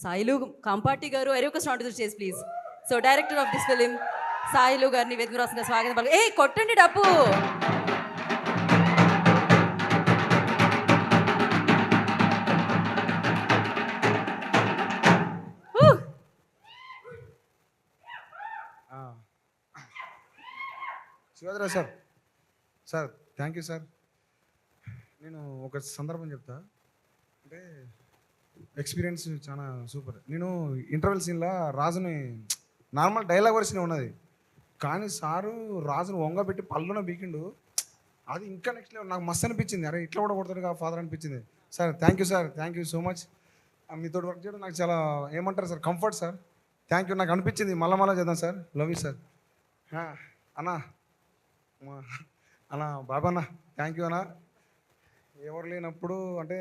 సాయిలు కంపాటి గారు ఒక స్టాండ్ చేసి please. So director of this film Sailu గారిని వేదిక రాసిన స్వాగతం పలుకు. ఏ కొట్టండి డప్పు. Shivaji Rao sir, sir thank you sir. నేను ఒక సందర్భం చెప్తా. అంటే ఎక్స్పీరియన్స్ చాలా సూపర్. నేను ఇంటర్వెల్ సీన్లో రాజుని నార్మల్ డైలాగ్ వర్షన్ ఉన్నది, కానీ సారు రాజును వంగబెట్టి పళ్ళున బీకిండు. అది ఇంకా నెక్స్ట్ లెవెల్. నాకు మస్తు అనిపించింది, అరే ఇట్లా కూడా కొడతాడు ఫాదర్ అనిపించింది. Sir thank you sir, thank you so much. మీతో వర్క్ చేయడం నాకు చాలా ఏమంటారు sir, comfort sir. Thank you. నాకు అనిపించింది మళ్ళా చేద్దాం సార్. Love you sir. అన్నా అన్నా బాబా అన్న, థ్యాంక్ యూ అన్న. ఎవరు లేనప్పుడు అంటే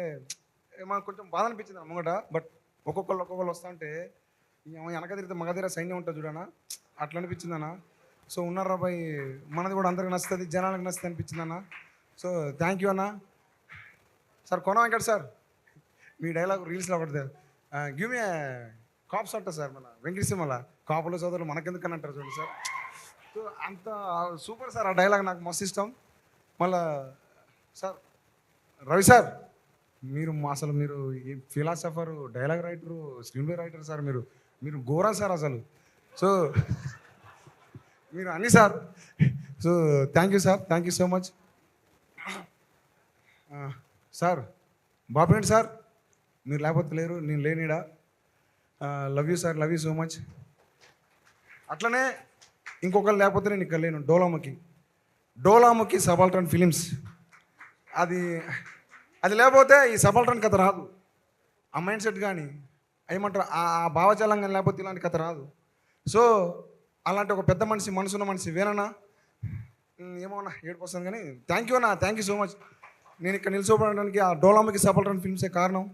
మాకు కొంచెం బాధ అనిపించింది ముంగట. బట్ ఒక్కొక్కళ్ళు వస్తా అంటే వెనక తిరిగితే మగ సైన్యం ఉంటుంది చూడనా, అట్లా అనిపించింది అన్న. సో ఉన్నారా బాయ్, మనది కూడా అందరికి నచ్చుతుంది, జనాలకు నచ్చుతుంది అనిపించింది అన్న. సో థ్యాంక్ యూ అన్న. సార్ కొన వెంకట సార్, మీ డైలాగ్ రీల్స్లో ఒకటి గివ్ మీ కాప్స్ అంటారు సార్. మన వెంకటసింహల కాపుల సోదరులు మనకెందుకని అంటారు చూడండి సార్. సో అంత సూపర్ సార్. ఆ డైలాగ్ నాకు మస్తు ఇష్టం. మళ్ళా సార్ రవి సార్, మీరు అసలు మీరు ఈ philosopher, dialogue writer, screen play writer sir. మీరు ఘోరం సార్ అసలు. సో మీరు అన్నీ sir. So thank you sir, thank you so much sir. బాబు సార్, మీరు లేకపోతే లేరు, నేను లేనిడా. Love you sir, love you so much. అట్లనే ఇంకొకరు లేకపోతే నేను ఇక్కడ లేను. డోలాముఖి సబాల్టర్న్ ఫిలిమ్స్, అది లేకపోతే ఈ సబాల్టర్న్ కథ రాదు. ఆ మైండ్ సెట్ కానీ ఏమంటారు, ఆ భావజాలం కానీ లేకపోతే ఇలాంటి కథ రాదు. సో అలాంటి ఒక పెద్ద మనిషి, మనసున్న మనిషి వేనన్నా. ఏమోనా ఏడుపు వస్తుంది కానీ థ్యాంక్ యూ అన్నా, థ్యాంక్ యూ సో మచ్. నేను ఇక్కడ నిలిచిపోవడానికి ఆ డోలాముఖి సబాల్టర్న్ ఫిల్మ్సే కారణం.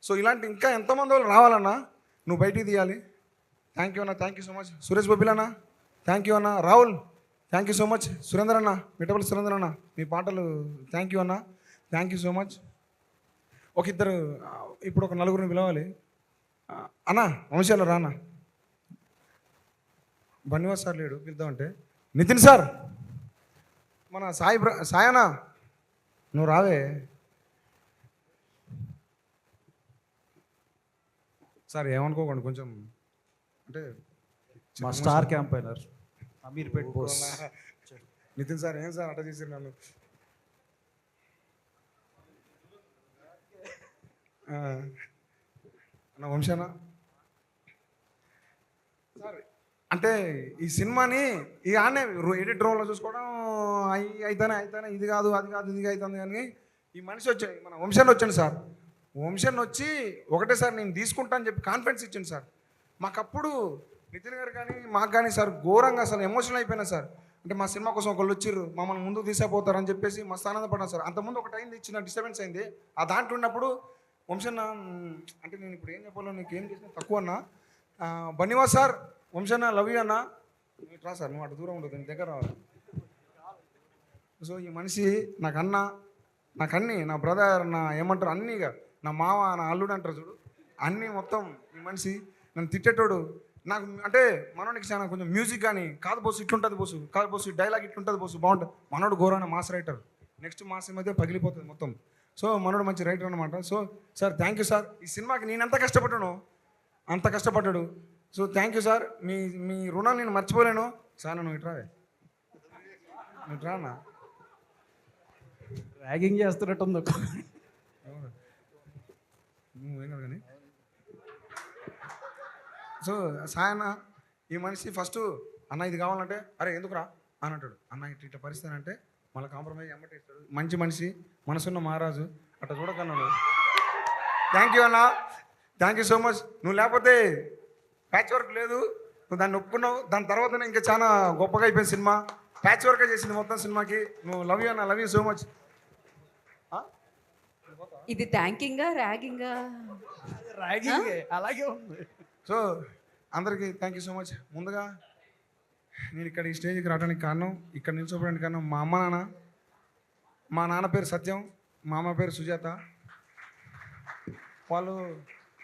సో ఇలాంటి ఇంకా ఎంతమంది వాళ్ళు రావాలన్నా, నువ్వు బయటికి తీయాలి. థ్యాంక్ యూ అన్న, thank you so much. Suresh బొబ్బిలన్నా థ్యాంక్ యూ అన్న. Rahul thank you so much. Surender అన్న, మిట్టపల్లి సురేందర్ అన్న, మీ పాటలు థ్యాంక్ యూ అన్న, థ్యాంక్ యూ సో మచ్. ఇప్పుడు ఒక నలుగురిని పిలవాలి అన్న. వంశాలు రా అన్న. బన్నివాస్ సార్ లేడు, పిలుద్దామంటే. నితిన్ సార్, మన సాయన నువ్వు రావే సార్. ఏమనుకోకండి, కొంచెం అంటే మా star campaigner Ameerpet boss Nitin sir. ఏం సార్ అట్ట చేసారు నన్ను. నా వంశానా సార్. అంటే ఈ సినిమాని ఇక ఆనే ఎడిట్ రోల్లో చూసుకోవడం అయితేనే ఇది కాదు అది కాదు ఇది అవుతుంది. కానీ ఈ మనిషి వచ్చాడు, మన వంశాన్ని వచ్చాను సార్. వంశాన్ని వచ్చి ఒకటే సార్ నేను తీసుకుంటా అని చెప్పి కాన్ఫిడెన్స్ ఇచ్చాను సార్. మాకప్పుడు నితిన్ గారు కానీ మాకు కానీ సార్ ఘోరంగా అసలు ఎమోషనల్ అయిపోయినా సార్. అంటే మా సినిమా కోసం ఒకళ్ళు వచ్చిర్రు, మమ్మల్ని ముందుకు తీసుకుపోతారని చెప్పేసి మస్తు ఆనందపడ్డాను సార్. అంతకుముందు ఒకటి అయింది, చిన్న డిస్టర్బెన్స్ అయింది. ఆ దాంట్లో ఉన్నప్పుడు వంశన్న అంటే నేను ఇప్పుడు ఏం చెప్పాలో నీకు ఏం చేసినా తక్కువ అన్నా. బన్నివాస్ సార్, వంశన్న లవ్ యూ అన్న. రా సార్, నువ్వు అటు దూరం ఉండదు, నీ దగ్గర రావాలి. సో ఈ మనిషి నాకు అన్న, నాకు అన్నీ, నా బ్రదర్, నా ఏమంటారు అన్నీగా, నా మావ, నా అల్లుడు అంటారు చూడు, అన్నీ మొత్తం. ఈ మనిషి నన్ను తిట్టేటోడు. నాకు అంటే మనోడికి చాలా కొంచెం మ్యూజిక్ కానీ కాదు బోసు ఇట్లుంటుంది బోసు, కాదు బోసు డైలాగ్ ఇట్లుంటుంది బోసు, బాగుంటుంది. మనోడు ఘోరాన మాస్ రైటర్. నెక్స్ట్ మాస్ మధ్య పగిలిపోతుంది మొత్తం. సో మనోడు మంచి రైటర్ అనమాట. So sir thank you sir. ఈ సినిమాకి నేను ఎంత కష్టపడ్డానో అంత కష్టపడ్డాడు. So thank you sir. మీ రుణాన్ని నేను మర్చిపోలేను సార్. నువ్వు ఇట్రావే, నువ్వు ఇట్రానా. ర్యాగింగ్ చేస్తున్నట్టుంది. నువ్వేం కాదు కానీ. సో సాయన్న ఈ మనిషి ఫస్ట్ అన్న ఇది కావాలంటే అరే ఎందుకురా అని అంటాడు. అన్న ఇట్లా పరిస్థితి అంటే మళ్ళీ కాంప్రమైజ్ అమ్మటే ఇస్తాడు. మంచి మనిషి, మనసున్న మహారాజు. అట్లా చూడకన్నాడు. థ్యాంక్ యూ అన్న, థ్యాంక్ యూ సో మచ్. నువ్వు లేకపోతే ప్యాచ్ వర్క్ లేదు, నువ్వు దాన్ని ఒప్పుకున్నావు. దాని తర్వాతనే ఇంకా చాలా గొప్పగా అయిపోయింది సినిమా. ప్యాచ్ వర్కే చేసింది మొత్తం సినిమాకి. నువ్వు లవ్ యూ అన్న, లవ్ యూ సో మచ్. ఇది థ్యాంకింగా ర్యాగింగా? ర్యాగింగ్ అలాగే ఉంది. సో అందరికీ థ్యాంక్ యూ సో మచ్. ముందుగా నేను ఇక్కడ ఈ స్టేజ్కి రావడానికి కారణం, ఇక్కడ నిల్చోవడానికి కారణం మా అమ్మ నాన్న. మా నాన్న పేరు సత్యం, మా అమ్మ పేరు సుజాత. వాళ్ళు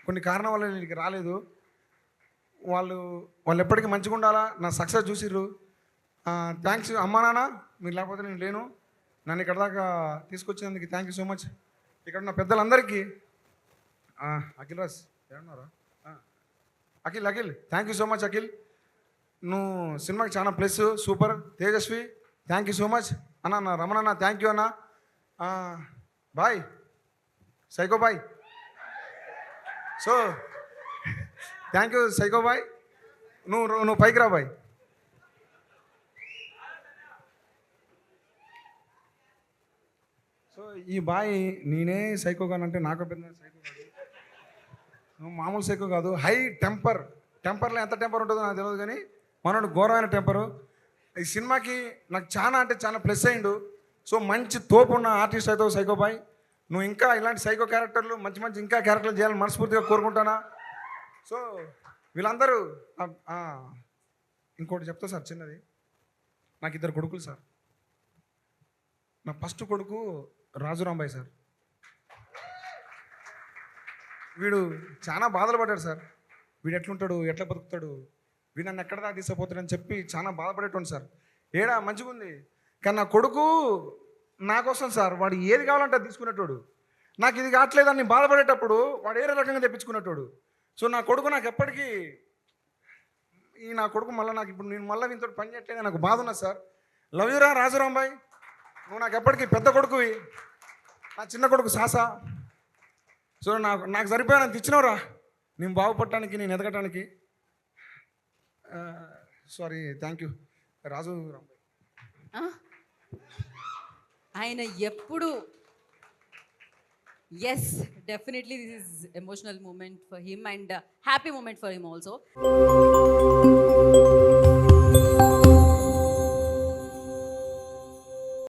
కొన్ని కారణం వల్ల నేను ఇక్కడికి రాలేదు. వాళ్ళు ఎప్పటికీ మంచిగా ఉండాలా, నా సక్సెస్ చూసిర్రు. థ్యాంక్స్ అమ్మా నాన్న, మీరు లేకపోతే నేను లేను. నన్ను ఇక్కడ దాకా తీసుకొచ్చినందుకు థ్యాంక్ యూ సో మచ్. ఇక్కడ ఉన్న పెద్దలందరికీ అఖిల్ రాజ్ ఏమన్నారా, Akhil thank you so much. Akhil, నువ్వు సినిమాకి చాలా plus, super. Tejaswi thank you so much అన్న. రమణ థ్యాంక్ యూ అన్న. Boy psycho boy. So thank you psycho boy. నువ్వు పైకి రా బాయ్. సో ఈ బాయ్ నేనే సైకో కానంటే నాకు పెద్ద సైకో కాదు, నువ్వు మామూలు సైకో కాదు. హై టెంపర్లో ఎంత టెంపర్ ఉంటుందో నాకు తెలియదు, కానీ మనోడు ఘోరమైన టెంపరు. ఈ సినిమాకి నాకు చాలా అంటే చాలా ప్లస్ అయ్యిండు. సో మంచి తోపు ఉన్న ఆర్టిస్ట్ అయితే సైకో బాయ్. నువ్వు ఇంకా ఇలాంటి సైకో క్యారెక్టర్లు మంచి ఇంకా క్యారెక్టర్లు చేయాలని మనస్ఫూర్తిగా కోరుకుంటానా. సో వీళ్ళందరూ ఇంకోటి చెప్తా సార్ చిన్నది. నాకు 2 కొడుకులు సార్. నా ఫస్ట్ కొడుకు రాజురాంబాయ్ సార్. వీడు చాలా బాధలు పడ్డాడు సార్. వీడు ఎట్లుంటాడు, ఎట్లా బతుకుతాడు, వీడు నన్ను ఎక్కడ దాకా తీసుకుపోతాడని చెప్పి చాలా బాధపడేటోండి సార్. ఏడా మంచిగా ఉంది, కానీ నా కొడుకు నా కోసం సార్ వాడు ఏది కావాలంటే అది తీసుకునేటోడు. నాకు ఇది కావట్లేదని బాధపడేటప్పుడు వాడు ఏరే రకంగా తెప్పించుకునేటోడు. సో నా కొడుకు నాకు ఎప్పటికీ నా కొడుకు మళ్ళీ నాకు ఇప్పుడు నేను మళ్ళీ వీనితో పని చేయట్లేదు, నాకు బాధ ఉన్నది సార్. లవ్ యూరా రాజురాంబాయ్, నువ్వు నాకు ఎప్పటికీ పెద్ద కొడుకువి. నా చిన్న కొడుకు సాసా. సో నాకు సరిపోయానంత ఇచ్చినవరా నేను బాగుపడటానికి, నేను ఎదగటానికి. Sorry, thank you Raju Rambai. ఆయన ఎప్పుడు yes definitely this is emotional moment for him and happy moment for him also.